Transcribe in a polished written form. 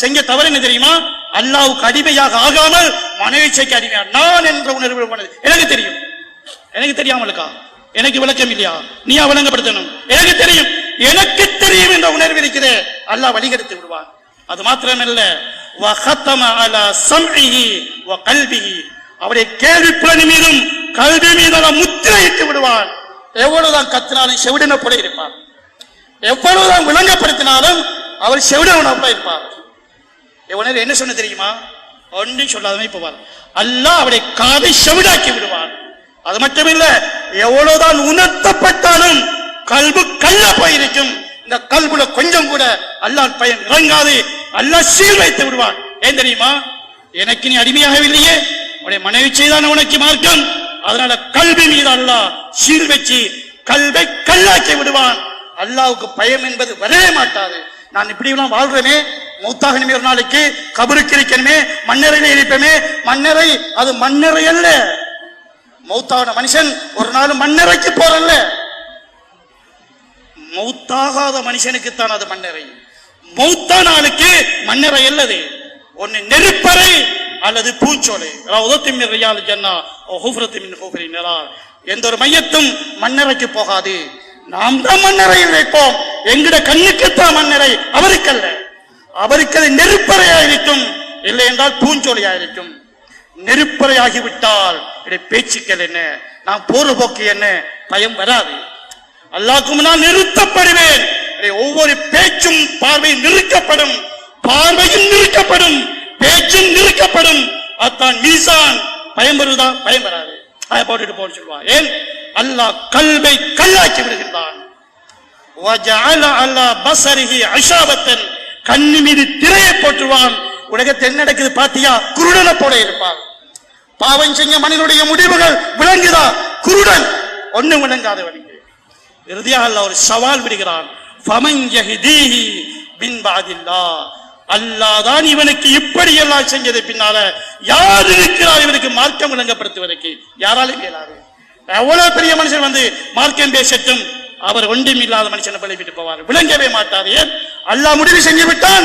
செஞ்ச தவறு என்ன தெரியுமா? அல்லாஹ்வுக்கு அடிமையாக ஆகாமல் மனைவிச்சைக்கு அடிமையா நான் என்ற உணர்வு எனக்கு தெரியும். எனக்கு தெரியாமலுக்கா? எனக்கு விளக்கம் இல்லையா? நீயா விளங்கப்படுத்தணும்? எனக்கு தெரியும். எனக்கு தெரியும் என்ற உணர்வு இருக்கிறே, அல்லாஹ் வழிகெடுத்து விடுவான். அது மாத்திரமல்ல, வஹத்தம அலா சம்இஹி வ கல்பிஹி, அவருடைய கேள்வி புலன் மீதும் கல்வி மீதும் முத்திரையிட்டு விடுவான். எவ்வளவுதான் கத்தினாலும் செவிடன போல இருப்பார். எவ்வளவுதான் விளங்கப்படுத்தினாலும் அவர் செவிடன போல இருப்பார். எவ்வளவு என்ன சொன்ன தெரியுமா? ஒன்றும் சொல்லாதமே போவார். அல்லாஹ் அவருடைய காதை செவிடாக்கி விடுவான். அது மட்டுமில்ல, எவ்வளவுதான் உணர்த்தப்பட்டாலும் கல்பு கல்ல போயிருக்கும். இந்த கல்புல கொஞ்சம் கூட அல்லாஹ் பயன் இறங்காது. அல்லாஹ் சீல் வைத்து விடுவான். ஏன் தெரியுமா? எனக்கு நீ அடிமையாகவில்லையே, உடைய மனைவி செய்தான உனக்கு மார்க்கம். அதனால கல்வி மீது அல்லாஹ் சீல் வச்சு கல்வை கல்லாக்கி விடுவான். அல்லாஹ்வுக்கு பயம் என்பது வரவே மாட்டாது. நான் இப்படி எல்லாம் வாழ்றேனே, மௌத்தாகணுமே, ஒரு நாளைக்கு கபருக்கு இருக்கணுமே, மண்ணறையில இருப்பேமே. மண்ணறை அது மண்ணறை அல்ல. மௌத்தான மனுஷன் ஒரு நாள் மண்ணறைக்கு போறல்ல. மௌத்தாகாத மனுஷனுக்குத்தான் அது மண்ணறை. மௌத்தான ஆளுக்கு மண்ணறை அல்லது ஒன்னு நெருப்பறை அல்லது பூச்சோலை. எந்த ஒரு மையத்தும் மண்ணறைக்கு போகாது. நாம் தான் மண்ணறையில் வைப்போம். எங்கட கண்ணுக்குத்தான் மண்ணறை, அவருக்கல்ல. அவருக்கு அது நெருப்பறையாயிருக்கும், இல்லை என்றால் பூஞ்சோலையாயிருக்கும். நெருப்பறையாகிவிட்டால் பேச்சுக்கள் என்ன, நான் போற போக்கு என்ன, பயம் வராது. அல்லாஹ்வுக்கு முன்னால் நிறுத்தப்படுவேன். ஒவ்வொரு பேச்சும் பார்வையும் நிறுக்கப்படும், பார்வையும் நிறுக்கப்படும், பேச்சும் நிறுக்கப்படும். அத்தான் மீசான். பயம் வருதா? பயம் வராது. அதை போட்டுட்டு போன்னு சொல்லுவான். ஏன்? அல்லாஹ் கல்வை கல்லாக்கி விடுகின்றான். கண்ணு மீது திரையை போட்டுருவான். உலகத்தில் என்ன நடக்குது பாத்தியா? குருடனை போல இருப்பான். பாவம் செஞ்ச மனிதனுடைய முடிவுகள் விளங்குதா? குருடன், ஒன்னும் விளங்காதவனுக்கு. இறுதியாக அல்லாஹ் ஒரு சவால் விடுகிறான். ஃபமன் யஹ்தீஹி மின் பஅதில்லாஹ், அல்லாஹ் தான் இவனுக்கு இப்படி எல்லாம் செஞ்சது பின்னால யார் இருக்கிறார் இவனுக்கு மார்க்கம் விளங்கப்படுத்துவதற்கு? யாராலும் இயலாது. எவ்வளவு பெரிய மனுஷன் வந்து மார்க்கம் பேசட்டும், அவர் ஒன்றும் இல்லாத மனுஷனை பழிப்பிட்டு போவார், விளங்கவே மாட்டார். ஏன்? அல்லாஹ் முடிவு செஞ்சு விட்டான்.